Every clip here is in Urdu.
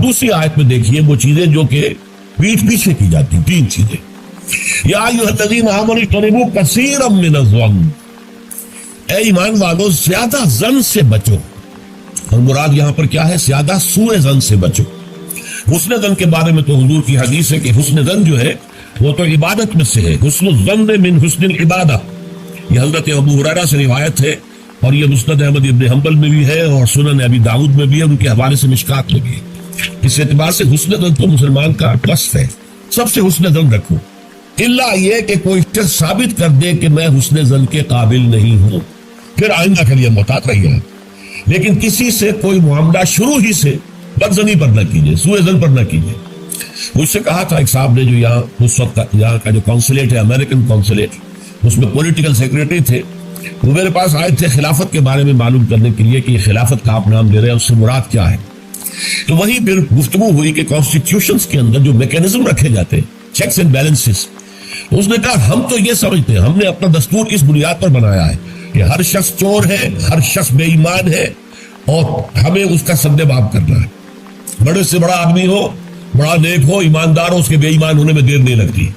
دوسری آیت میں دیکھیے وہ چیزیں جو کہ پیٹھ پیچھے کی جاتی، 3 چیزیں. یا ایھا الذین آمنوا اجتنبوا کثیرا من الظن، اے ایمان والو زیادہ ظن سے بچو. اور مراد یہاں پر کیا ہے؟ زیادہ سوء ظن سے بچو. حسن ظن کے بارے میں تو حضور کی حدیث ہے کہ حسن ظن جو ہے وہ تو عبادت میں سے ہے. حسن الظن من حسن العبادہ، یہ حضرت ابو ہریرہ سے روایت ہے، اور یہ مسند احمد ابن حنبل میں بھی ہے اور سنن ابی داؤد میں بھی ہے، ان کے حوالے سے مشکات میں بھی ہے. اس اعتبار سے حسن ظن تو مسلمان کا وصف ہے. سب سے حسن ظن رکھو، الا یہ کہ کوئی شخص ثابت کر دے کہ میں حسن ظن کے قابل نہیں ہوں، پھر آئندہ کے لیے محتاط رہیے. لیکن کسی سے کوئی معاملہ شروع ہی سے بدظنی پر نہ کیجیے، سوء ظن پر نہ کیجیے. مجھ سے کہا تھا ایک صاحب نے جو یہاں اس وقت یہاں کا جو کونسلیٹ ہے، امریکن کونسلیٹ، اس میں پولیٹیکل سیکریٹری تھے. وہ میرے پاس آئے تھے خلافت کے بارے میں معلوم کرنے کے لیے کہ یہ خلافت کا آپ نام لے رہے ہیں، اس سے مراد کیا ہے. تو وہی پھر گفتگو ہوئی کہ کانسٹیٹیوشنز کے اندر جو میکینزم رکھے جاتے ہیں، چیکس اینڈ بیلنسز، اس نے کہا ہم تو یہ سمجھتے ہیں، ہم نے اپنا دستور اس بنیاد پر بنایا ہے کہ ہر شخص چور ہے، ہر شخص بے ایمان ہے، اور ہمیں اس کا سد باب کرنا ہے. بڑے سے بڑا آدمی ہو، بڑا نیک ہو، ایماندار ہو، اس کے بے ایمان ہونے میں دیر نہیں لگتی.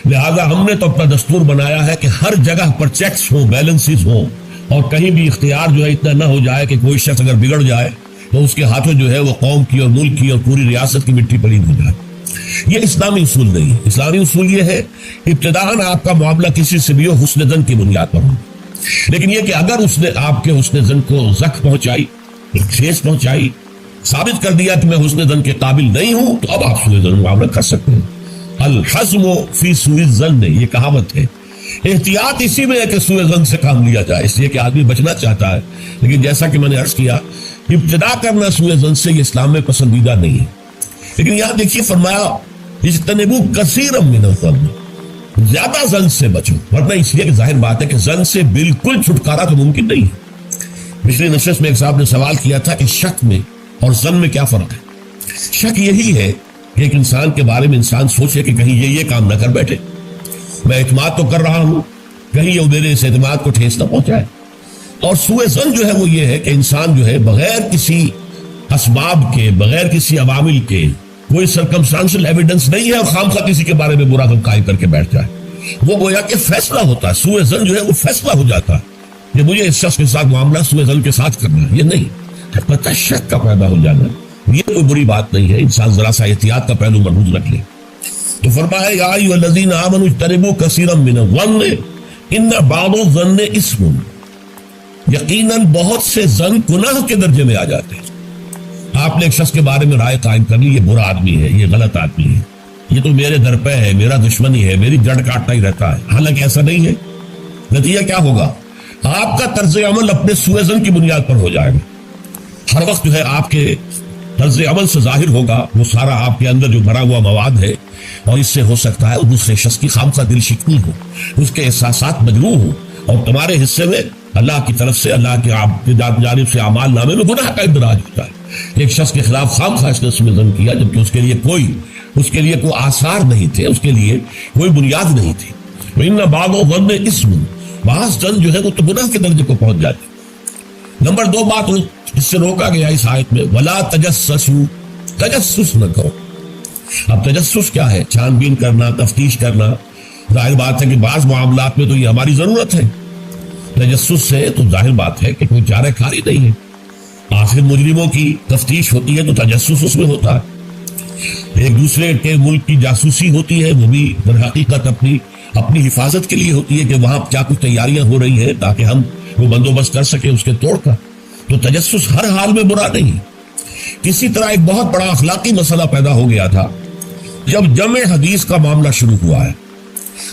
لہذا ہم نے تو اپنا دستور بنایا ہے کہ ہر جگہ پر چیکس ہوں، بیلنسز ہوں، اور کہیں بھی اختیار جو ہے اتنا نہ ہو جائے کہ کوئی شخص اگر بگڑ جائے تو اس کے ہاتھوں جو ہے وہ قوم کی اور ملک کی اور پوری ریاست کی مٹی پلید ہو جائے. یہ اسلامی اصول نہیں ہے. اسلامی اصول یہ ہے ابتداءً آپ کا معاملہ کسی سے بھی ہو حسن ظن کی بنیاد پر ہو، لیکن یہ کہ اگر اس نے آپ کے حسن ظن کو زخم پہنچائی، ٹھیس پہنچائی، ثابت کر دیا کہ میں حسن ظن کے قابل نہیں ہوں، تو اب آپ سوء ظن معاملہ کر سکتے ہیں. الحزم فی سوء الظن، یہ کہاوت ہے. احتیاط اسی میں ہے کہ سوء ظن سے کام لیا جائے، اس لیے کہ آدمی بچنا چاہتا ہے، لیکن جیسا کہ میں نے عرض کیا ابتدا کرنا سوء ظن سے یہ اسلام میں پسندیدہ نہیں ہے. لیکن یہاں دیکھیے فرمایا اجتنبوا کثیرا من الظن، زیادہ ظن سے بچو. ورنہ اس لیے کہ ظاہر بات ہے کہ ظن سے بالکل چھٹکارا تو ممکن نہیں ہے. پچھلی نشست میں ایک صاحب نے سوال کیا تھا کہ شک میں اور ظن میں کیا فرق ہے. شک یہی ہے کہ ایک انسان کے بارے میں انسان سوچے کہ کہیں یہ کام نہ کر بیٹھے، میں اعتماد تو کر رہا ہوں، کہیں یہ میرے اس اعتماد کو ٹھیس نہ پہنچائے. اور سوء ظن جو ہے وہ یہ ہے کہ انسان جو ہے بغیر کسی اسباب کے، بغیر کسی عوامل کے، کوئی سرکمسٹانشل ایویڈنس نہیں ہے اور خامخواہ کسی کے بارے میں برا ظن قائم کر کے بیٹھ جائے. وہ گویا کہ فیصلہ ہوتا ہے. سوء ظن جو ہے وہ فیصلہ ہو جاتا ہے کہ مجھے اس شخص کے ساتھ معاملہ سوء ظن کے ساتھ کرنا ہے. یہ نہیں، البتہ شک کا پیدا ہو جانا یہ کوئی بری بات نہیں ہے. انسان ذرا سا احتیاط کا پہلو مربوط رکھ لے. تو فرمایا یا ایھا الذین آمنوا اجتنبوا کثیرا من الظن ان بعض الظن اثم، یقیناً بہت سے ظن گناہ کے درجے میں آ جاتے ہیں. آپ نے ایک شخص کے بارے میں رائے قائم کر لی یہ برا آدمی ہے، یہ غلط آدمی ہے، یہ تو میرے در پہ ہے، میرا دشمنی ہے، میری جڑ کاٹتا ہی رہتا ہے. حالانکہ ایسا نہیں ہے. نتیجہ کیا ہوگا؟ آپ کا طرز عمل اپنے سوء ظن کی بنیاد پر ہو جائے گا. ہر وقت جو ہے آپ کے طرز عمل سے ظاہر ہوگا وہ سارا آپ کے اندر جو بھرا ہوا مواد ہے، اور اس سے ہو سکتا ہے دوسرے شخص کی خامخواہ دل شکنی ہو، اس کے احساسات مجروح ہو، اور تمہارے حصے میں اللہ کی طرف سے، اللہ کی جانب سے اعمال نامے میں گناہ کا اندراج ہوتا ہے. ایک شخص کے خلاف خامخواہ اس نے سوء ظن کیا جبکہ اس کے لیے کوئی آثار نہیں تھے، اس کے لیے کوئی بنیاد نہیں تھی. وَإِنَّ بَعْضَ الظَّنِّ اثم، بعض ظن جو ہے وہ تو گناہ کے درجے کو پہنچ جاتے. نمبر 2 بات اس سے روکا گیا اس آیت میں وَلَا تَجَسَّسُوا، تجسس نہ کرو. اب تجسس کیا ہے؟ چھان بین کرنا، تفتیش کرنا. ظاہر بات ہے کہ بعض معاملات میں تو یہ ہماری ضرورت ہے. تجسس سے تو ظاہر بات ہے کہ کوئی چارہ کاری نہیں ہے. آخر مجرموں کی تفتیش ہوتی ہے تو تجسس اس میں ہوتا ہے. ایک دوسرے کے ملک کی جاسوسی ہوتی ہے، وہ بھی در حقیقت اپنی حفاظت کے لیے ہوتی ہے کہ وہاں کیا کچھ تیاریاں ہو رہی ہیں تاکہ ہم وہ بندوبست کر سکیں اس کے توڑ کا. تو تجسس ہر حال میں برا نہیں. کسی طرح ایک بہت بڑا اخلاقی مسئلہ پیدا ہو گیا تھا جب جمع حدیث کا معاملہ شروع ہوا ہے.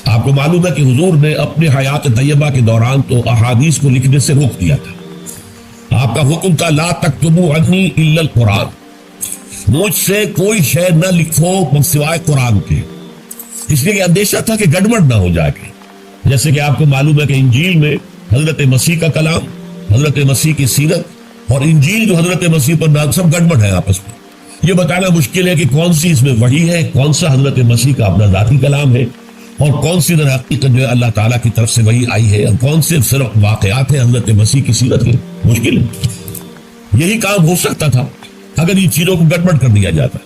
آپ کو معلوم ہے کہ حضور نے اپنے حیات طیبہ کے دوران تو احادیث کو لکھنے سے روک دیا تھا. آپ کا حکم تھا لا تکتبوا عنی الا القرآن، مجھ سے کوئی شے نہ لکھو سوائے قرآن کے. اس لیے کہ اندیشہ تھا کہ گڑبڑ نہ ہو جائے. جیسے کہ آپ کو معلوم ہے کہ انجیل میں حضرت مسیح کا کلام، حضرت مسیح کی سیرت اور انجیل جو حضرت مسیح پر نازل سب گڑبڑ ہے آپس میں. یہ بتانا مشکل ہے کہ کون سی اس میں وحی ہے، کون سا حضرت مسیح کا اپنا ذاتی کلام ہے، اور کون سی در حقیقت جو ہے اللہ تعالیٰ کی طرف سے وحی آئی ہے، اور کون سے صرف واقعات ہیں حضرت مسیح کی سیرت کے. مشکل ہے. یہی کام ہو سکتا تھا اگر یہ چیزوں کو گڑبڑ کر دیا جاتا.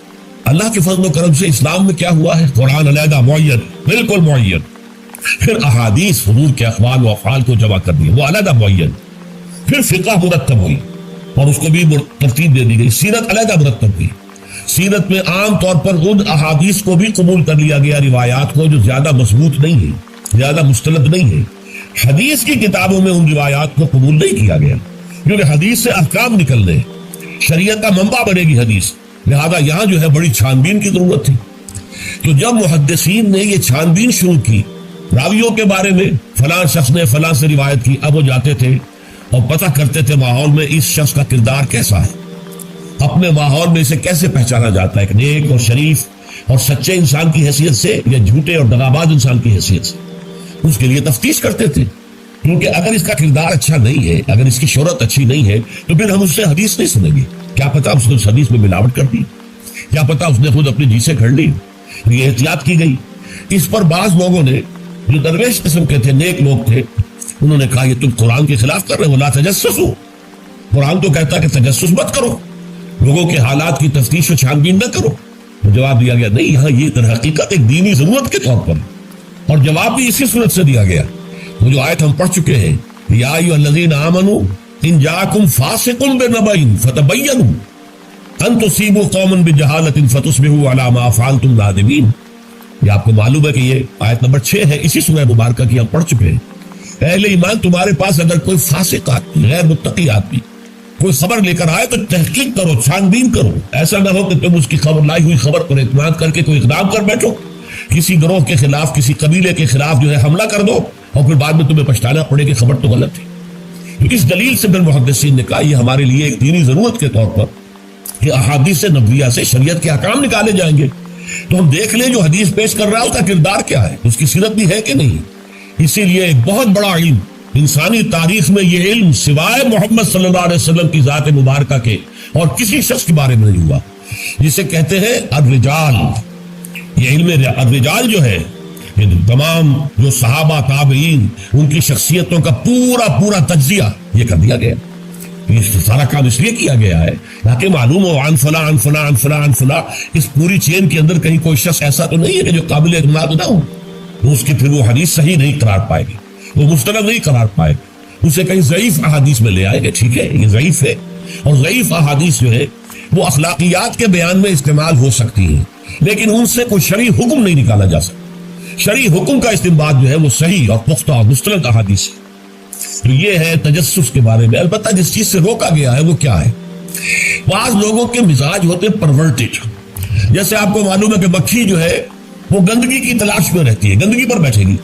اللہ کے فضل و کرم سے اسلام میں کیا ہوا ہے؟ قرآن علیحدہ معین، بالکل معین، پھر احادیث حضور کے اقوال و افعال کو جمع کر دیا، وہ علیحدہ معین، پھر فقہ مرتب ہوئی اور اس کو بھی ترتیب دے دی گئی، سیرت علیحدہ مرتب ہوئی. سیرت میں عام طور پر ان احادیث کو بھی قبول کر لیا گیا، روایات کو، جو زیادہ مضبوط نہیں ہے، زیادہ مستند نہیں ہے. حدیث کی کتابوں میں ان روایات کو قبول نہیں کیا گیا، کیونکہ حدیث سے احکام نکلنے، شریعت کا منبع بنے گی حدیث، لہذا یہاں جو ہے بڑی چھان بین کی ضرورت تھی. تو جب محدثین نے یہ چھان بین شروع کی راویوں کے بارے میں، فلاں شخص نے فلاں سے روایت کی، اب وہ جاتے تھے اور پتہ کرتے تھے ماحول میں اس شخص کا کردار کیسا ہے، اپنے ماحول میں اسے کیسے پہچانا جاتا ہے، ایک نیک اور شریف اور سچے انسان کی حیثیت سے یا جھوٹے اور دغاباز انسان کی حیثیت سے. اس کے لیے تفتیش کرتے تھے، کیونکہ اگر اس کا کردار اچھا نہیں ہے، اگر اس کی شہرت اچھی نہیں ہے، تو پھر ہم اس سے حدیث نہیں سنیں گے. کیا پتا اس نے اس حدیث میں ملاوٹ کر دی، کیا پتا اس نے خود اپنی جی سے کھڑ لی. یہ احتیاط کی گئی. اس پر بعض لوگوں نے جو درویش قسم کے تھے، نیک لوگ تھے، انہوں نے کہا یہ تم قرآن کے خلاف کر رہے ہو، لا تجسسوا. قرآن تو کہتا ہے کہ تجسس مت کرو، لوگوں کے حالات کی تفتیش و چھان بین نہ کرو. جواب دیا گیا نہیں، یہاں یہ در حقیقت ایک دینی ضرورت کے طور پر، اور جواب بھی اسی صورت سے دیا گیا. وہ جو آیت ہم پڑھ چکے ہیں، یا ایھا الذین آمنوا ان جاءکم فاسق بنبأ فتبینوا ان تصیبوا قوما بجہالۃ فتصبحوا علی ما فعلتم نادمین. یہ آپ کو معلوم ہے کہ یہ آیت نمبر 6 ہے اسی سورہ مبارکہ کی، ہم پڑھ چکے ہیں. اہل ایمان، تمہارے پاس اگر کوئی فاسق آدمی، غیر متقی آدمی کوئی خبر لے کر آئے تو تحقیق کرو، چھان بین کرو. ایسا نہ ہو کہ تم اس کی خبر، لائی ہوئی خبر پر اعتماد کر کے کوئی اقدام کر بیٹھو، کسی گروہ کے خلاف، کسی قبیلے کے خلاف جو ہے حملہ کر دو، اور پھر بعد میں تمہیں پچھتانا پڑے کہ خبر تو غلط تھی. اس دلیل سے پھر محدثین نے کہا یہ ہمارے لیے ایک دینی ضرورت کے طور پر کہ احادیث نبویہ سے شریعت کے احکام نکالے جائیں گے، تو ہم دیکھ لیں جو حدیث پیش کر رہا ہے اس کا کردار کیا ہے، اس کی سیرت بھی ہے کہ نہیں. اسی لیے ایک بہت بڑا علم انسانی تاریخ میں، یہ علم سوائے محمد صلی اللہ علیہ وسلم کی ذات مبارکہ کے اور کسی شخص کے بارے میں نہیں ہوا، جسے کہتے ہیں الرجال. یہ علم الرجال جو ہے، یہ تمام جو صحابہ تابعین، ان کی شخصیتوں کا پورا تجزیہ یہ کر دیا گیا. یہ سارا کام اس لیے کیا گیا ہے تاکہ معلوم ہو عن فلاں عن فلاں عن فلاں عن فلاں. اس پوری چین کے اندر کہیں کوئی شخص ایسا تو نہیں ہے کہ جو قابل اعتماد نہ ہو، تو اس کی پھر وہ حدیث صحیح نہیں قرار پائے گی، وہ مستند نہیں قرار پائے گی، اسے کہیں ضعیف احادیث میں لے آئے گا. ٹھیک ہے، یہ ضعیف ہے، اور ضعیف احادیث جو ہے وہ اخلاقیات کے بیان میں استعمال ہو سکتی ہیں، لیکن ان سے کوئی شرعی حکم نہیں نکالا جا سکتا. شرعی حکم کا استنباط جو ہے وہ صحیح اور پختہ اور مستند احادیث ہے. تو یہ ہے تجسس کے بارے میں. البتہ جس چیز سے روکا گیا ہے وہ کیا ہے؟ بعض لوگوں کے مزاج ہوتے پرورٹڈ. جیسے آپ کو معلوم ہے کہ مکھی جو ہے وہ گندگی کی تلاش میں رہتی ہے، گندگی پر بیٹھے گی.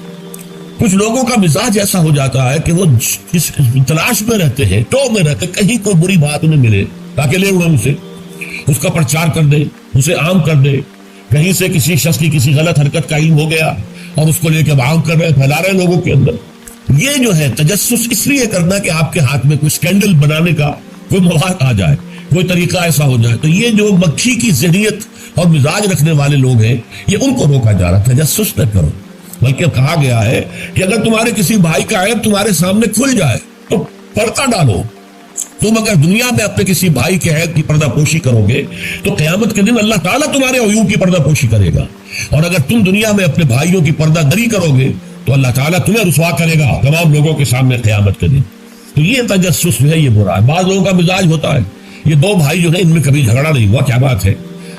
کچھ لوگوں کا مزاج ایسا ہو جاتا ہے کہ وہ اس تلاش میں رہتے ہیں، ٹو میں رہتے، کہیں کوئی بری بات انہیں ملے تاکہ لے اڑیں اسے، اس کا پرچار کر دے، اسے عام کر دے. کہیں سے کسی شخص کی کسی غلط حرکت کا علم ہو گیا اور اس کو لے کے عام کر رہے، پھیلا رہے لوگوں کے اندر. یہ جو ہے تجسس اس لیے کرنا کہ آپ کے ہاتھ میں کوئی سکینڈل بنانے کا کوئی مواد آ جائے، کوئی طریقہ ایسا ہو جائے. تو یہ جو مکھی کی ذہنیت اور مزاج رکھنے والے لوگ ہیں، یہ ان کو روکا جا رہا. تجسس نہ کرو، بلکہ کہا گیا ہے کہ اگر تمہارے کسی بھائی کا عیب تمہارے سامنے کھل جائے تو پردہ ڈالو. تم اگر دنیا میں اپنے کسی بھائی کے عیب کی پردہ پوشی کرو گے تو قیامت کے دن اللہ تعالیٰ تمہارے عیوب کی پردہ پوشی کرے گا، اور اگر تم دنیا میں اپنے بھائیوں کی پردہ دری کرو گے تو اللہ تعالیٰ تمہیں رسوا کرے گا تمام لوگوں کے سامنے قیامت کے دن. تو یہ تجسس جو ہے یہ برا ہے. بعض لوگوں کا مزاج ہوتا ہے، یہ دو بھائی جو ہے ان میں کبھی جھگڑا نہیں ہوا، کیا بات ہے،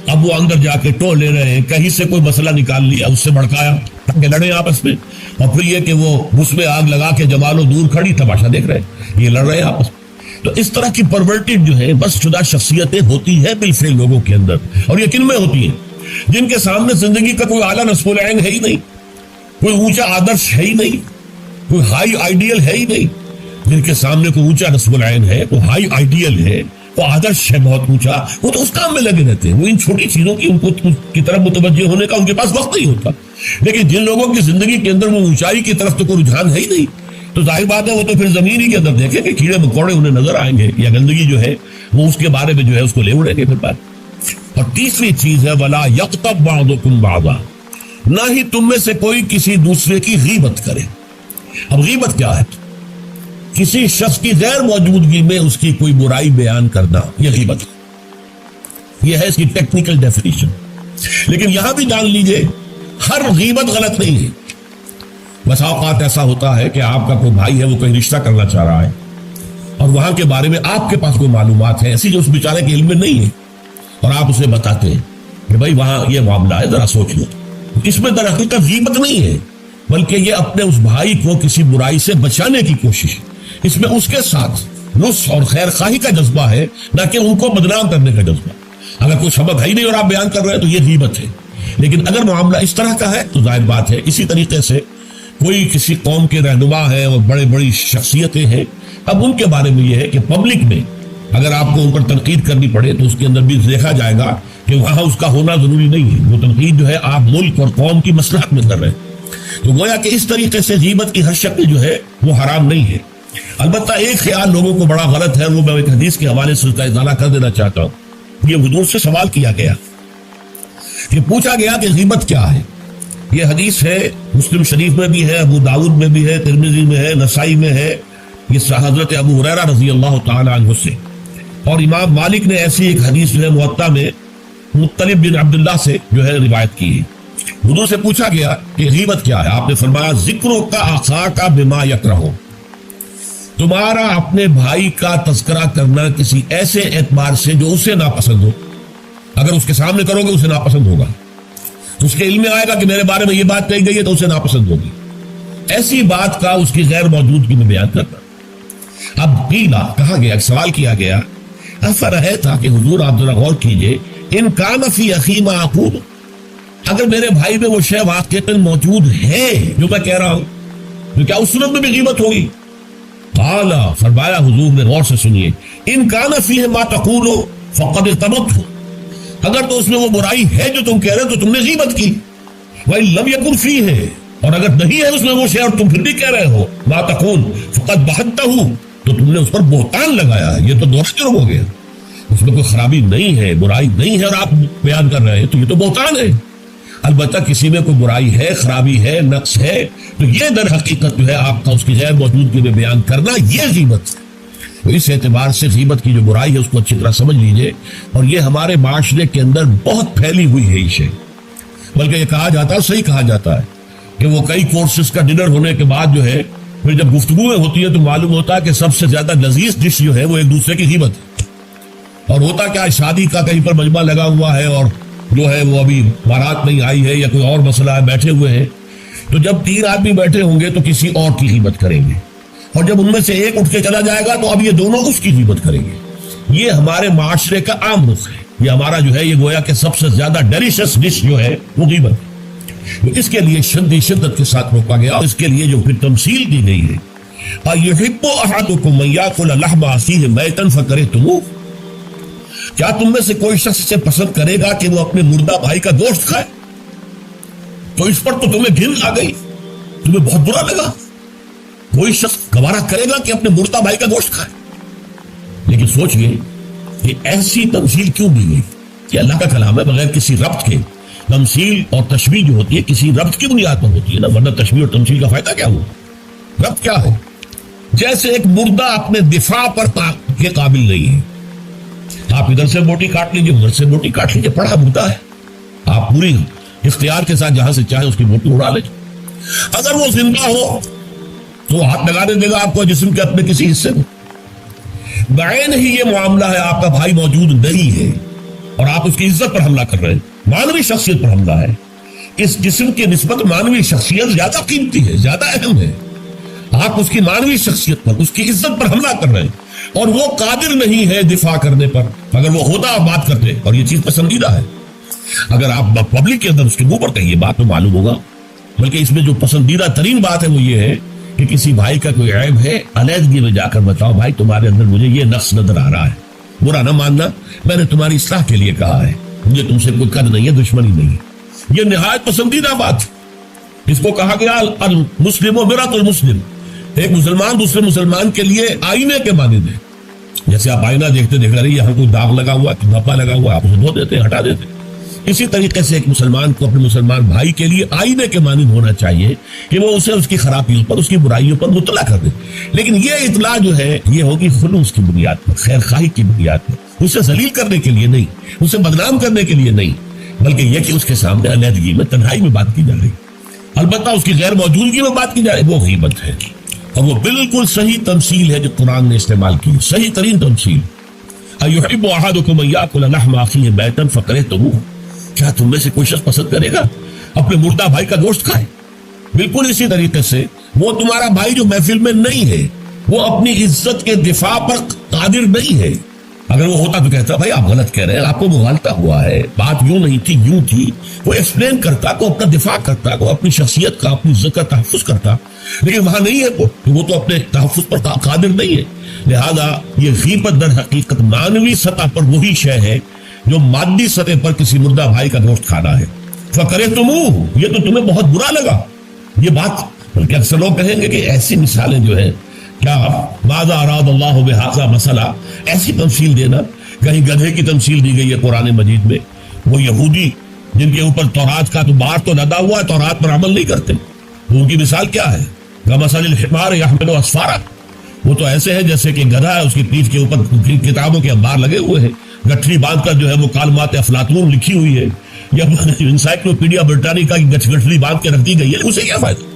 اب وہ اندر جا کے ٹو لے رہے ہیں، کہیں سے کوئی مسئلہ نکال لیا، اس سے بھڑکایا تاکہ لڑے آپس میں، اور پھر یہ کہ وہ اس میں آگ لگا کے جمالو دور کھڑی تماشا دیکھ رہے ہیں، یہ لڑ رہے ہیں آپس میں. تو اس طرح کی پرورٹڈ جو ہے بس شدہ شخصیتیں ہوتی ہیں بالفعل لوگوں کے اندر. اور یہ کن میں ہوتی ہیں؟ جن کے سامنے زندگی کا کوئی اعلیٰ نصب العین ہے ہی نہیں، کوئی اونچا آدرش ہے ہی نہیں، کوئی ہائی آئیڈیل ہے ہی نہیں. جن کے سامنے کوئی اونچا نصب العین ہے، کوئی ہائی آئیڈیل ہے، وہ آدرش ہے بہت اونچا، وہ تو اس کام میں لگے رہتے ہیں. وہ ان چھوٹی چیزوں کی ان کو کی طرف متوجہ ہونے کا ان کے پاس وقت نہیں ہوتا. لیکن جن لوگوں کی زندگی کے اندر وہ اونچائی کی طرف تو کوئی رجحان ہے ہی نہیں، تو ظاہر بات ہے وہ تو پھر زمین ہی کے اندر دیکھیں کہ کیڑے مکوڑے انہیں نظر آئیں گے، یا گندگی جو ہے وہ اس کے بارے میں جو ہے اس کو لے اڑیں گے پھر بات. اور تیسری چیز ہے ولا یغتب بعضکم بعضا، نہ ہی تم میں سے کوئی کسی دوسرے کی غیبت کرے. اب غیبت کیا ہے؟ کسی شخص کی غیر موجودگی میں اس کی کوئی برائی بیان کرنا، یہ غیبت ہے. یہ ہے اس کی ٹیکنیکل ڈیفینیشن. لیکن یہاں بھی جان لیجئے ہر غیبت غلط نہیں ہے. بس اوقات ایسا ہوتا ہے کہ آپ کا کوئی بھائی ہے وہ کوئی رشتہ کرنا چاہ رہا ہے اور وہاں کے بارے میں آپ کے پاس کوئی معلومات ہے ایسی جو اس بیچارے کے علم میں نہیں ہے اور آپ اسے بتاتے ہیں کہ بھائی وہاں یہ معاملہ ہے ذرا سوچ لو. اس میں در حقیقت غیبت نہیں ہے بلکہ یہ اپنے اس بھائی کو کسی برائی سے بچانے کی کوشش. اس میں اس کے ساتھ نصح اور خیر خواہی کا جذبہ ہے نہ کہ ان کو بدنام کرنے کا جذبہ. اگر کوئی سبب ہے ہی نہیں اور آپ بیان کر رہے ہیں تو یہ غیبت ہے. لیکن اگر معاملہ اس طرح کا ہے تو ظاہر بات ہے اسی طریقے سے کوئی کسی قوم کے رہنما ہے اور بڑی شخصیتیں ہیں. اب ان کے بارے میں یہ ہے کہ پبلک میں اگر آپ کو ان پر تنقید کرنی پڑے تو اس کے اندر بھی دیکھا جائے گا کہ وہاں اس کا ہونا ضروری نہیں ہے. وہ تنقید جو ہے آپ ملک اور قوم کی مصلحت میں کر رہے ہیں. تو گویا کہ اس طریقے سے غیبت کی ہر شکل جو ہے وہ حرام نہیں ہے. البتہ ایک خیال لوگوں کو بڑا غلط ہے وہ میں ایک حدیث کے حوالے سے اس کا ازالہ کر دینا چاہتا ہوں. یہ حضور سے سوال کیا گیا کہ پوچھا گیا کہ غیبت کیا ہے. یہ حدیث ہے مسلم شریف میں بھی ہے, ابو داؤد میں بھی ہے, ترمذی میں ہے, نسائی میں ہے. یہ حضرت ابو ہریرہ رضی اللہ تعالی عنہ سے. اور امام مالک نے ایسی ایک حدیث جو ہے موطا میں مطلب بن عبداللہ سے جو ہے روایت کی ہے. حضور سے پوچھا گیا کہ غیبت کیا ہے. آپ نے فرمایا ذکروں کا آخا کا بما یکرہ, تمہارا اپنے بھائی کا تذکرہ کرنا کسی ایسے اعتبار سے جو اسے ناپسند ہو. اگر اس کے سامنے کرو گے اسے ناپسند ہوگا, تو اس کے علم میں آئے گا کہ میرے بارے میں یہ بات کہی گئی ہے تو اسے ناپسند ہوگی. ایسی بات کا اس کی غیر موجودگی میں بیان کرنا. اب قیلا کہا گیا, سوال کیا گیا, افرأیت کہ حضور آپ ذرا غور کیجئے, ان کان فی اخی ما اقول, اگر میرے بھائی میں وہ شے واقعتاً موجود ہے جو میں کہہ رہا ہوں تو کیا اس صورت میں بھی غیبت ہوگی؟ قال, فرمایا حضور نے, غور سے سنیے, ان کان فیہ ما تقول فقد ارتبطہ, اگر تو اس میں وہ برائی ہے جو تم کہہ رہے ہو تو تم نے غیبت کی. وَإِن لَمْ يَكُنْ فِيهِ, اور اگر نہیں ہے اس میں وہ شے اور تم پھر بھی کہہ رہے ہو ما تقول فقد بہتہ, تو تم نے اس پر بہتان لگایا ہے. یہ تو دوہرا جرم ہو گیا. اس میں کوئی خرابی نہیں ہے, برائی نہیں ہے اور آپ بیان کر رہے ہیں تو یہ تو بہتان ہے. البتہ کسی میں کوئی برائی ہے, خرابی ہے, نقص ہے تو یہ در حقیقت جو ہے آپ کا اس کی غیر موجودگی میں بیان کرنا یہ غیبت ہے. تو اس اعتبار سے غیبت کی جو برائی ہے اس کو اچھی طرح سمجھ لیجئے. اور یہ ہمارے معاشرے کے اندر بہت پھیلی ہوئی ہے یہ شے. بلکہ یہ کہا جاتا ہے, صحیح کہا جاتا ہے, کہ وہ کئی کورسز کا ڈنر ہونے کے بعد جو ہے پھر جب گفتگویں ہوتی ہے تو معلوم ہوتا ہے کہ سب سے زیادہ لذیذ ڈش جو ہے وہ ایک دوسرے کی غیبت ہے. اور ہوتا کیا, شادی کا کہیں پر مجمع لگا ہوا ہے اور جو ہے وہ ابھی بارات نہیں آئی ہے یا کوئی اور مسئلہ ہے, بیٹھے ہوئے ہیں, تو جب 3 آدمی بیٹھے ہوں گے تو کسی اور کی غیبت کریں گے, اور جب ان میں سے ایک اٹھ کے چلا جائے گا تو اب یہ دونوں اس کی غیبت کریں گے. یہ ہمارے معاشرے کا عام رخ ہے. یہ ہمارا جو ہے یہ گویا کہ سب سے زیادہ ڈیلیشس ڈش جو ہے وہ غیبت ہے. اس کے لیے شدت کے ساتھ روکا گیا, اور اس کے لیے جو پھر تمثیل دی گئی ہے, اَيُحِبُّ أَحَدُكُمْ أَن يَأْكُلَ لَحْمَ أَخِيهِ مَيْتًا فَكَرِهْتُمُوهُ, کیا تم میں سے کوئی شخص اسے پسند کرے گا کہ وہ اپنے مردہ بھائی کا گوشت کھائے, تو اس پر تو تمہیں گھن آ گئی, تمہیں بہت برا لگا. کوئی شخص گوارا کرے گا کہ اپنے مردہ بھائی کا گوشت کھائے. لیکن سوچئے کہ ایسی تمثیل کیوں دی گئی؟ کہ اللہ کا کلام ہے, بغیر کسی ربط کے. تمثیل اور تشبیہ جو ہوتی ہے کسی ربط کی بنیاد پر ہوتی ہے نا, ورنہ تشبیہ اور تمثیل کا فائدہ کیا ہوا؟ ربط کیا ہے؟ جیسے ایک مردہ اپنے دفاع پر کے قابل نہیں ہے. آپ ادھر سے بوٹی کاٹ لیجیے, ادھر سے بوٹی کاٹ لیجیے, پڑا مردہ ہے, آپ پوری اختیار کے ساتھ جہاں سے چاہیں اس کی بوٹی اڑا لیجیے. اگر وہ زندہ ہو تو ہاتھ لگانے دے گا آپ کو جسم کے اپنے کسی حصے میں. بعین ہی یہ معاملہ ہے, آپ کا بھائی موجود نہیں ہے اور آپ اس کی عزت پر حملہ کر رہے ہیں, مانوی شخصیت پر حملہ ہے. اس جسم کی نسبت مانوی شخصیت زیادہ قیمتی ہے, زیادہ اہم ہے. آپ اس کی مانوی شخصیت پر, اس کی عزت پر حملہ کر رہے ہیں, اور وہ قادر نہیں ہے دفاع کرنے پر. اگر وہ ہوتا آپ بات کرتے, اور یہ چیز پسندیدہ ہے. اگر آپ پبلک کے اندر اس کے منہ پر کہیں بات تو معلوم ہوگا. بلکہ اس میں جو پسندیدہ ترین بات ہے وہ یہ ہے کہ کسی بھائی کا کوئی عیب ہے, علیحدگی میں جا کر بتاؤ, بھائی تمہارے اندر مجھے یہ نقص نظر آ رہا ہے, برا نہ ماننا, میں نے تمہاری اصلاح کے لیے کہا ہے, مجھے تم سے کوئی قد نہیں ہے, دشمنی نہیں ہے. یہ نہایت پسندیدہ بات. اس کو کہا گیا المسلم مرآۃ المسلم, ایک مسلمان دوسرے مسلمان کے لیے آئینے کے مانند ہے. جیسے آپ آئینہ دیکھتے دیکھ رہے یہاں کوئی داغ لگا ہوا, دھبا لگا ہوا, آپ اسے دھو دیتے, ہٹا دیتے. اسی طریقے سے ایک مسلمان کو اپنے مسلمان بھائی کے لیے آئینے کے مانند ہونا چاہیے کہ وہ اسے اس کی خرابیوں پر, اس کی برائیوں پر مطلع کر دے. لیکن یہ اطلاع جو ہے یہ ہوگی خلوص کی بنیاد پر, خیر خواہی کی بنیاد پر. اسے ذلیل کرنے کے لیے نہیں, اسے بدنام کرنے کے لیے نہیں, بلکہ یہ کہ اس کے سامنے علیحدگی میں, تنہائی میں بات کی جا رہی. البتہ اس کی غیر موجودگی میں بات کی جا رہی, وہ غیبت ہے. اور وہ بالکل صحیح تمثیل ہے جو قرآن نے استعمال کی, صحیح ترین تمثیل. اَيُحِبُّ أَحَدُكُمْ أَن يَأْكُلَ لَحْمَ أَخِيهِ مَيْتًا فَكَرِهْتُمُوهُ, کیا تم میں سے کوئی شخص پسند کرے گا اپنے مردہ بھائی کا گوشت کھائے؟ بالکل اسی طریقے سے وہ تمہارا بھائی جو محفل میں نہیں ہے, وہ اپنی عزت کے دفاع پر قادر نہیں ہے. اگر وہ ہوتا تو کہتا بھائی آپ غلط کہہ رہے ہیں, آپ کو مغالطہ ہوا ہے, بات یوں نہیں تھی یوں تھی. وہ ایکسپلین کرتا, کو اپنا دفاع کرتا, کو اپنی شخصیت کا, اپنی عزت کا تحفظ کرتا. لیکن وہاں نہیں ہے وہ تو اپنے تحفظ پر قادر نہیں ہے. لہذا یہ غیبت در حقیقت معنوی سطح پر وہی شے ہے جو مادی سطح پر کسی مردہ بھائی کا گوشت کھانا ہے. فَكَرِهْتُمُوهُ, یہ تو تمہیں بہت برا لگا. یہ بات بلکہ اکثر لوگ کہیں گے کہ ایسی مثالیں جو ہیں, کیا ماذا اراد اللہ بہذا مسئلہ, ایسی تمثیل دینا. کہیں گدھے کی تمثیل دی گئی ہے قرآن مجید میں. وہ یہودی جن کے اوپر تورات کا تو بار تو لدا ہوا ہے, تورات پر عمل نہیں کرتے, ان کی مثال کیا ہے؟ کمثل الحمار یحمل اسفارا, وہ تو ایسے ہے جیسے کہ گدھا ہے, اس کی پیٹھ کے اوپر کتابوں کے انبار لگے ہوئے ہیں, گٹھڑی باندھ کر جو ہے وہ کالمات افلاطون لکھی ہوئی ہے, یا انسائکلوپیڈیا برٹانیکا کی گٹھڑی باندھ کے رکھ دی گئی ہے, اسے کیا فائدہ؟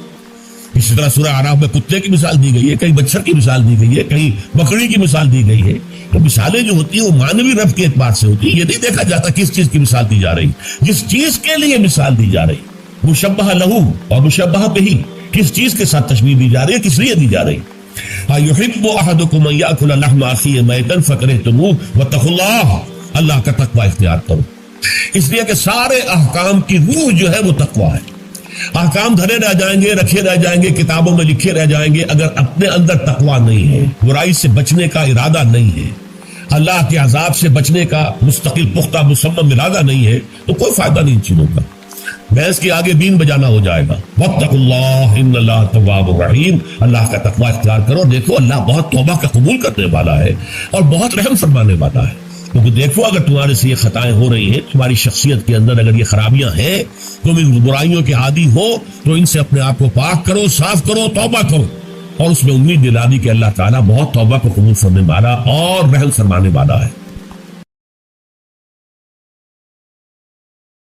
اسی طرح سورہ اعراف میں کتے کی مثال دی گئی ہے, کہیں بچھڑ کی مثال دی گئی ہے, کہیں بکری کی مثال دی گئی ہے. تو مثالیں جو ہوتی ہیں وہ معنوی رب کے اعتبار سے ہوتی ہے. یہ نہیں دیکھا جاتا کس چیز کی مثال دی جا رہی, جس چیز کے لیے مثال دی جا رہی, مشبہ لہو اور مشبہ بہی, کس چیز کے ساتھ تشبیہ دی جا رہی ہے, کس لیے دی جا رہی. اَيُحِبُّ أَحَدُكُمْ أَن يَأْكُلَ لَحْمَ أَخِيهِ مَيْتًا فَكَرِهْتُمُوهُ وَاتَّقُوا اللَّهَ, اللہ کا تقوی اختیار کرو. اس لیے کہ سارے احکام کی روح جو ہے وہ تقوی ہے. احکام دھرے رہ جائیں گے, رکھے رہ جائیں گے, کتابوں میں لکھے رہ جائیں گے, اگر اپنے اندر تقوی نہیں ہے, برائی سے بچنے کا ارادہ نہیں ہے, اللہ کے عذاب سے بچنے کا مستقل پختہ مصمم ارادہ نہیں ہے, تو کوئی فائدہ نہیں ان چیزوں کا. بھینس کے آگے بین بجانا ہو جائے گا. واتقوا اللہ ان اللہ تواب الرحیم, اللہ کا تقوی اختیار کرو. دیکھو اللہ بہت توبہ کا قبول کرنے والا ہے اور بہت رحم فرمانے والا ہے. کیونکہ دیکھو اگر تمہارے سے یہ خطائیں ہو رہی ہیں, تمہاری شخصیت کے اندر اگر یہ خرابیاں ہیں, تم ان برائیوں کے عادی ہو, تو ان سے اپنے آپ کو پاک کرو, صاف کرو, توبہ کرو, اور اس میں امید دلا دی کہ اللہ تعالیٰ بہت توبہ کو قبول فرمانے والا اور رحم فرمانے والا ہے.